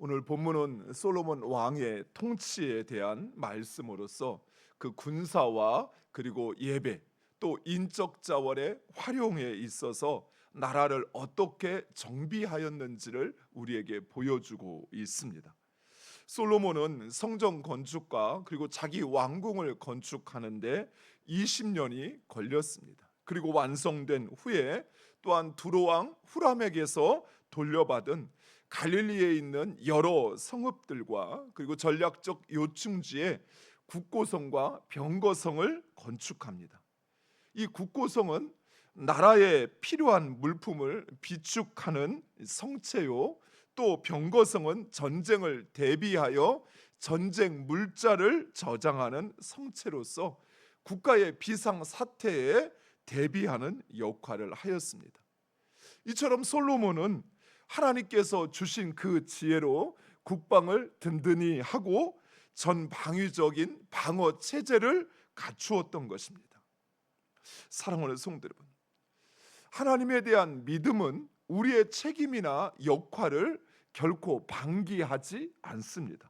오늘 본문은 솔로몬 왕의 통치에 대한 말씀으로서 그 군사와 그리고 예배 또 인적 자원의 활용에 있어서 나라를 어떻게 정비하였는지를 우리에게 보여주고 있습니다. 솔로몬은 성전 건축과 그리고 자기 왕궁을 건축하는데 20년이 걸렸습니다. 그리고 완성된 후에 또한 두로왕 후람에게서 돌려받은 갈릴리에 있는 여러 성읍들과 그리고 전략적 요충지에 국고성과 병거성을 건축합니다. 이 국고성은 나라에 필요한 물품을 비축하는 성체요, 또 병거성은 전쟁을 대비하여 전쟁 물자를 저장하는 성체로서 국가의 비상 사태에 대비하는 역할을 하였습니다. 이처럼 솔로몬은 하나님께서 주신 그 지혜로 국방을 든든히 하고 전방위적인 방어 체제를 갖추었던 것입니다. 사랑하는 성도 여러분, 하나님에 대한 믿음은 우리의 책임이나 역할을 결코 방기하지 않습니다.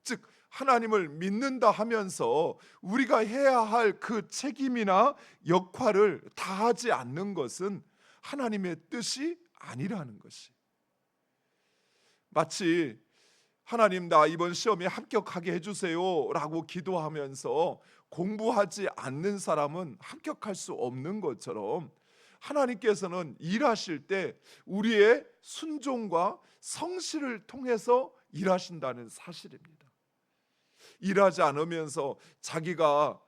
즉 하나님을 믿는다 하면서 우리가 해야 할 그 책임이나 역할을 다하지 않는 것은 하나님의 뜻이 아니라는 것이. 마치 하나님 나 이번 시험에 합격하게 해주세요 라고 기도하면서 공부하지 않는 사람은 합격할 수 없는 것처럼 하나님께서는 일하실 때 우리의 순종과 성실을 통해서 일하신다는 사실입니다. 일하지 않으면서 자기가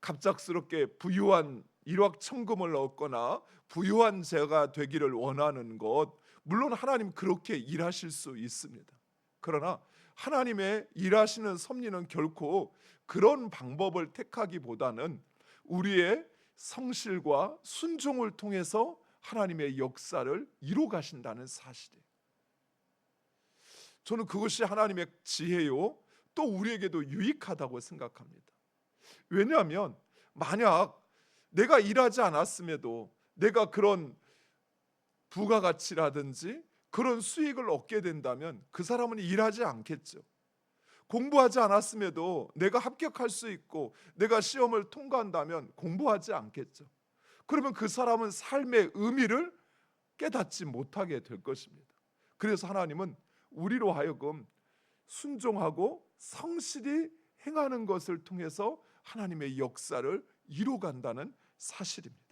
갑작스럽게 부유한 일확천금을 얻거나 부유한 자가 되기를 원하는 것, 물론 하나님 그렇게 일하실 수 있습니다. 그러나 하나님의 일하시는 섭리는 결코 그런 방법을 택하기보다는 우리의 성실과 순종을 통해서 하나님의 역사를 이루 가신다는 사실이에요. 저는 그것이 하나님의 지혜요, 또 우리에게도 유익하다고 생각합니다. 왜냐하면 만약 내가 일하지 않았음에도 내가 그런 부가가치라든지 그런 수익을 얻게 된다면 그 사람은 일하지 않겠죠. 공부하지 않았음에도 내가 합격할 수 있고 내가 시험을 통과한다면 공부하지 않겠죠. 그러면 그 사람은 삶의 의미를 깨닫지 못하게 될 것입니다. 그래서 하나님은 우리로 하여금 순종하고 성실히 행하는 것을 통해서 하나님의 역사를 이루어간다는 사실입니다.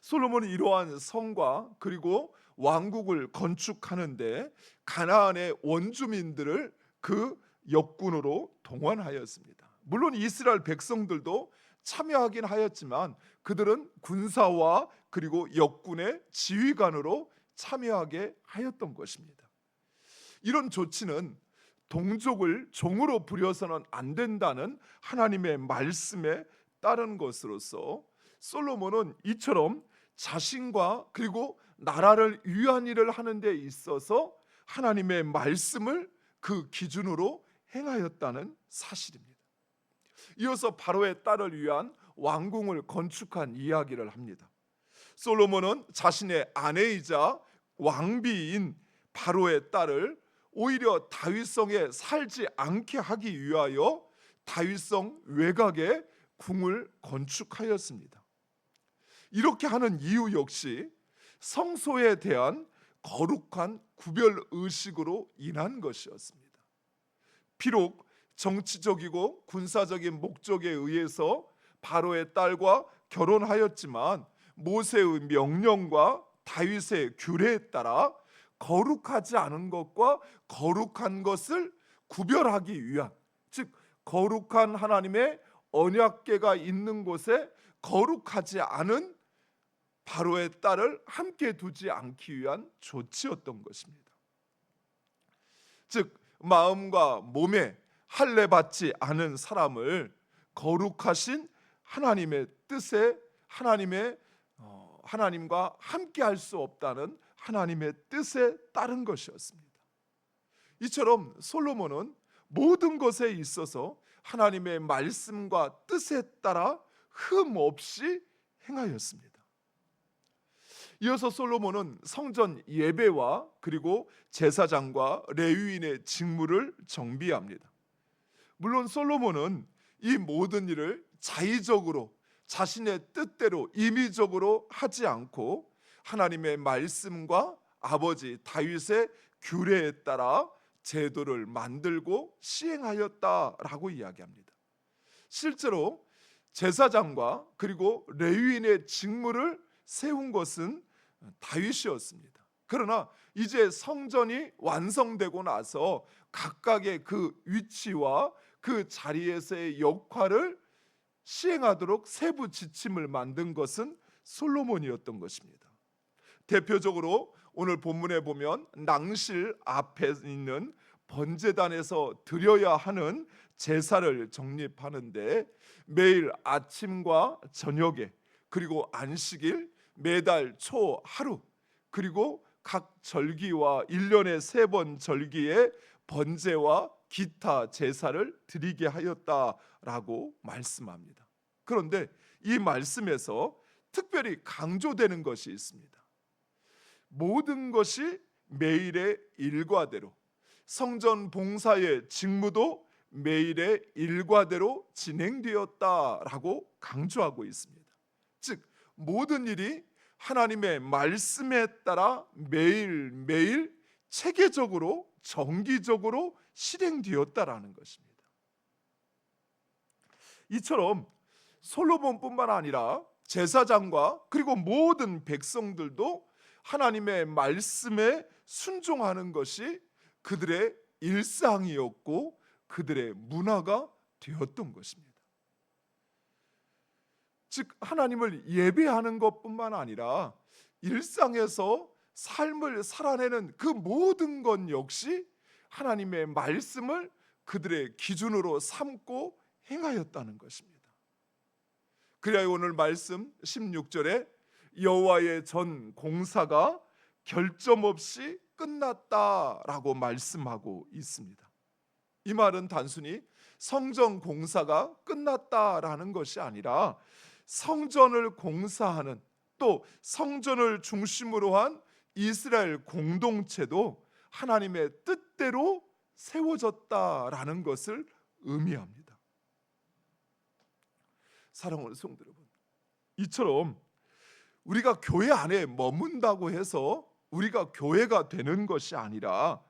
솔로몬이 이러한 성과 그리고 왕국을 건축하는데 가나안의 원주민들을 그 역군으로 동원하였습니다. 물론 이스라엘 백성들도 참여하긴 하였지만 그들은 군사와 그리고 역군의 지휘관으로 참여하게 하였던 것입니다. 이런 조치는 동족을 종으로 부려서는 안 된다는 하나님의 말씀에 따른 것으로서 솔로몬은 이처럼 자신과 그리고 나라를 위한 일을 하는 데 있어서 하나님의 말씀을 그 기준으로 행하였다는 사실입니다. 이어서 바로의 딸을 위한 왕궁을 건축한 이야기를 합니다. 솔로몬은 자신의 아내이자 왕비인 바로의 딸을 오히려 다윗성에 살지 않게 하기 위하여 다윗성 외곽에 궁을 건축하였습니다. 이렇게 하는 이유 역시 성소에 대한 거룩한 구별 의식으로 인한 것이었습니다. 비록 정치적이고 군사적인 목적에 의해서 바로의 딸과 결혼하였지만 모세의 명령과 다윗의 규례에 따라 거룩하지 않은 것과 거룩한 것을 구별하기 위한, 즉 거룩한 하나님의 언약궤가 있는 곳에 거룩하지 않은 바로의 딸을 함께 두지 않기 위한 조치였던 것입니다. 즉 마음과 몸에 할례 받지 않은 사람을 거룩하신 하나님의 뜻에 하나님과 함께 할 수 없다는 하나님의 뜻에 따른 것이었습니다. 이처럼 솔로몬은 모든 것에 있어서 하나님의 말씀과 뜻에 따라 흠 없이 행하였습니다. 이어서 솔로몬은 성전 예배와 그리고 제사장과 레위인의 직무를 정비합니다. 물론 솔로몬은 이 모든 일을 자의적으로 자신의 뜻대로 임의적으로 하지 않고 하나님의 말씀과 아버지 다윗의 규례에 따라 제도를 만들고 시행하였다라고 이야기합니다. 실제로 제사장과 그리고 레위인의 직무를 세운 것은 다윗이었습니다. 그러나 이제 성전이 완성되고 나서 각각의 그 위치와 그 자리에서의 역할을 시행하도록 세부 지침을 만든 것은 솔로몬이었던 것입니다. 대표적으로 오늘 본문에 보면 낭실 앞에 있는 번제단에서 드려야 하는 제사를 정립하는데 매일 아침과 저녁에 그리고 안식일 매달 초 하루 그리고 각 절기와 1년에 3번 절기에 번제와 기타 제사를 드리게 하였다라고 말씀합니다. 그런데 이 말씀에서 특별히 강조되는 것이 있습니다. 모든 것이 매일의 일과대로, 성전 봉사의 직무도 매일의 일과대로 진행되었다라고 강조하고 있습니다. 즉 모든 일이 하나님의 말씀에 따라 매일매일 체계적으로 정기적으로 실행되었다라는 것입니다. 이처럼 솔로몬뿐만 아니라 제사장과 그리고 모든 백성들도 하나님의 말씀에 순종하는 것이 그들의 일상이었고 그들의 문화가 되었던 것입니다. 즉 하나님을 예배하는 것뿐만 아니라 일상에서 삶을 살아내는 그 모든 것 역시 하나님의 말씀을 그들의 기준으로 삼고 행하였다는 것입니다. 그래야 오늘 말씀 16절에 여호와의 전 공사가 결점 없이 끝났다라고 말씀하고 있습니다. 이 말은 단순히 성전 공사가 끝났다라는 것이 아니라 성전을 공사하는 또 성전을 중심으로 한 이스라엘 공동체도 하나님의 뜻대로 세워졌다라는 것을 의미합니다. 사랑하는 성도 여러분, 이처럼 우리가 교회 안에 머문다고 해서 우리가 교회가 되는 것이 아니라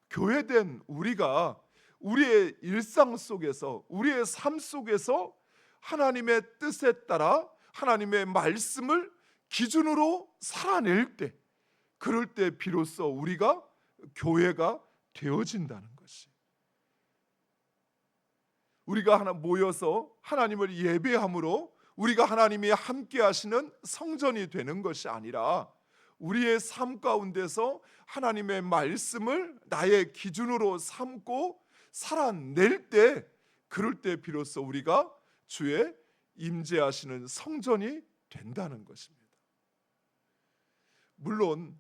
교회된 우리가 우리의 일상 속에서 우리의 삶 속에서 하나님의 뜻에 따라 하나님의 말씀을 기준으로 살아낼 때 그럴 때 비로소 우리가 교회가 되어진다는 것이 우리가 하나 모여서 하나님을 예배함으로 우리가 하나님이 함께 하시는 성전이 되는 것이 아니라 우리의 삶 가운데서 하나님의 말씀을 나의 기준으로 삼고 살아낼 때 그럴 때 비로소 우리가 주의 임재하시는 성전이 된다는 것입니다. 물론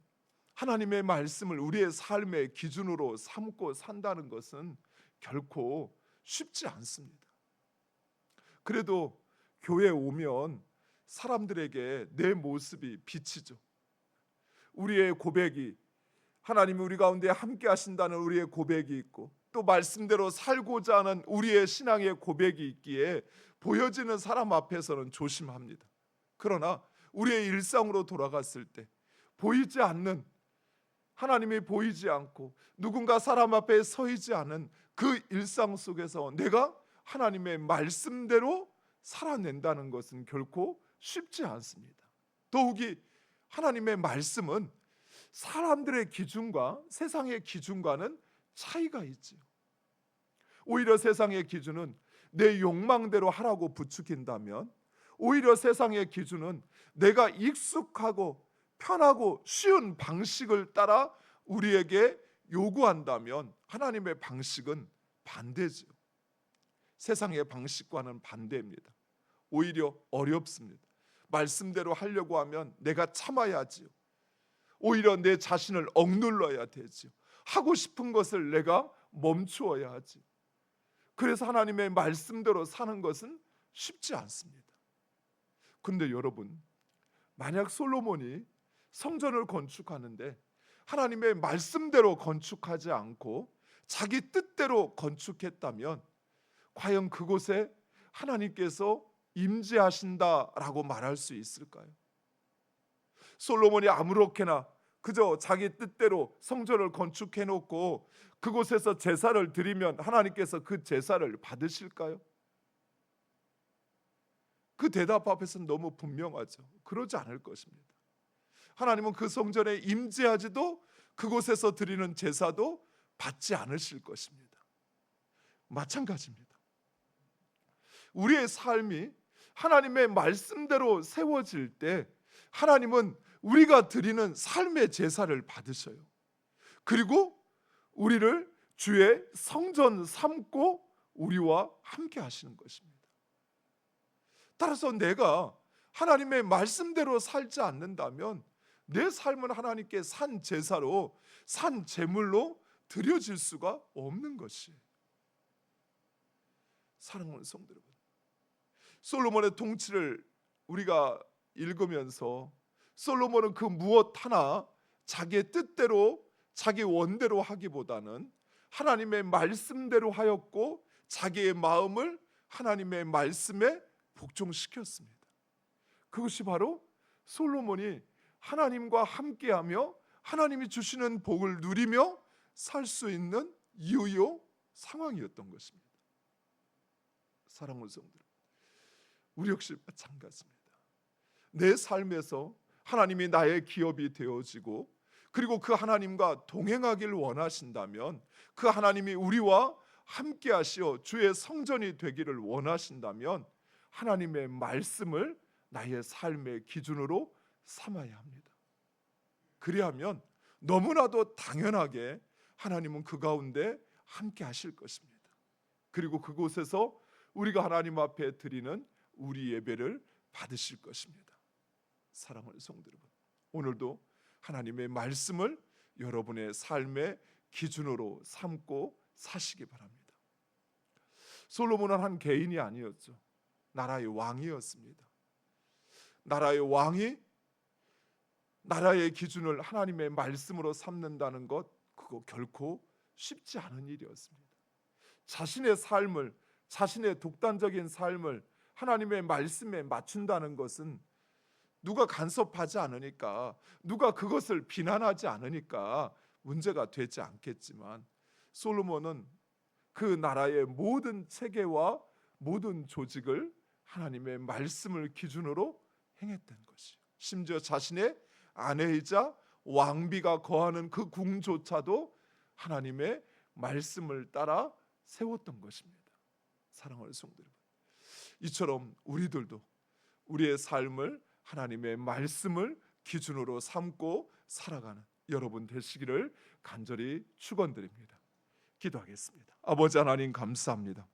하나님의 말씀을 우리의 삶의 기준으로 삼고 산다는 것은 결코 쉽지 않습니다. 그래도 교회에 오면 사람들에게 내 모습이 비치죠. 우리의 고백이 하나님이 우리 가운데 함께 하신다는 우리의 고백이 있고 또 말씀대로 살고자 하는 우리의 신앙의 고백이 있기에 보여지는 사람 앞에서는 조심합니다. 그러나 우리의 일상으로 돌아갔을 때 보이지 않는 하나님이 보이지 않고 누군가 사람 앞에 서 있지 않은 그 일상 속에서 내가 하나님의 말씀대로 살아낸다는 것은 결코 쉽지 않습니다. 더욱이 하나님의 말씀은 사람들의 기준과 세상의 기준과는 차이가 있지요. 오히려 세상의 기준은 내 욕망대로 하라고 부추긴다면 오히려 세상의 기준은 내가 익숙하고 편하고 쉬운 방식을 따라 우리에게 요구한다면 하나님의 방식은 반대지요. 세상의 방식과는 반대입니다. 오히려 어렵습니다. 말씀대로 하려고 하면 내가 참아야지요. 오히려 내 자신을 억눌러야 되지요. 하고 싶은 것을 내가 멈추어야 하지. 그래서 하나님의 말씀대로 사는 것은 쉽지 않습니다. 근데 여러분, 만약 솔로몬이 성전을 건축하는데 하나님의 말씀대로 건축하지 않고 자기 뜻대로 건축했다면 과연 그곳에 하나님께서 임재하신다라고 말할 수 있을까요? 솔로몬이 아무렇게나 그저 자기 뜻대로 성전을 건축해 놓고 그곳에서 제사를 드리면 하나님께서 그 제사를 받으실까요? 그 대답 앞에서는 너무 분명하죠. 그러지 않을 것입니다. 하나님은 그 성전에 임재하지도 그곳에서 드리는 제사도 받지 않으실 것입니다. 마찬가지입니다. 우리의 삶이 하나님의 말씀대로 세워질 때 하나님은 우리가 드리는 삶의 제사를 받으셔요. 그리고 우리를 주의 성전 삼고 우리와 함께 하시는 것입니다. 따라서 내가 하나님의 말씀대로 살지 않는다면 내 삶은 하나님께 산 제사로, 산 제물로 드려질 수가 없는 것이에요. 사랑하는 성도 여러분, 솔로몬의 통치를 우리가 읽으면서 솔로몬은 그 무엇 하나 자기의 뜻대로 자기 원대로 하기보다는 하나님의 말씀대로 하였고 자기의 마음을 하나님의 말씀에 복종시켰습니다. 그것이 바로 솔로몬이 하나님과 함께하며 하나님이 주시는 복을 누리며 살 수 있는 이유요 상황이었던 것입니다. 사랑하는 성도들, 우리 역시 마찬가지입니다. 내 삶에서 하나님이 나의 기업이 되어지고 그리고 그 하나님과 동행하기를 원하신다면, 그 하나님이 우리와 함께 하시어 주의 성전이 되기를 원하신다면 하나님의 말씀을 나의 삶의 기준으로 삼아야 합니다. 그리하면 너무나도 당연하게 하나님은 그 가운데 함께 하실 것입니다. 그리고 그곳에서 우리가 하나님 앞에 드리는 우리 예배를 받으실 것입니다. 사랑하는 성도 여러분, 오늘도 하나님의 말씀을 여러분의 삶의 기준으로 삼고 사시기 바랍니다. 솔로몬은 한 개인이 아니었죠. 나라의 왕이었습니다. 나라의 왕이 나라의 기준을 하나님의 말씀으로 삼는다는 것, 그거 결코 쉽지 않은 일이었습니다. 자신의 삶을, 자신의 독단적인 삶을 하나님의 말씀에 맞춘다는 것은 누가 간섭하지 않으니까, 누가 그것을 비난하지 않으니까 문제가 되지 않겠지만, 솔로몬은 그 나라의 모든 체계와 모든 조직을 하나님의 말씀을 기준으로 행했던 것이요, 심지어 자신의 아내이자 왕비가 거하는 그 궁조차도 하나님의 말씀을 따라 세웠던 것입니다. 사랑하는 성도 여러분, 이처럼 우리들도 우리의 삶을 하나님의 말씀을 기준으로 삼고 살아가는 여러분 되시기를 간절히 축원드립니다. 기도하겠습니다. 아버지 하나님, 감사합니다.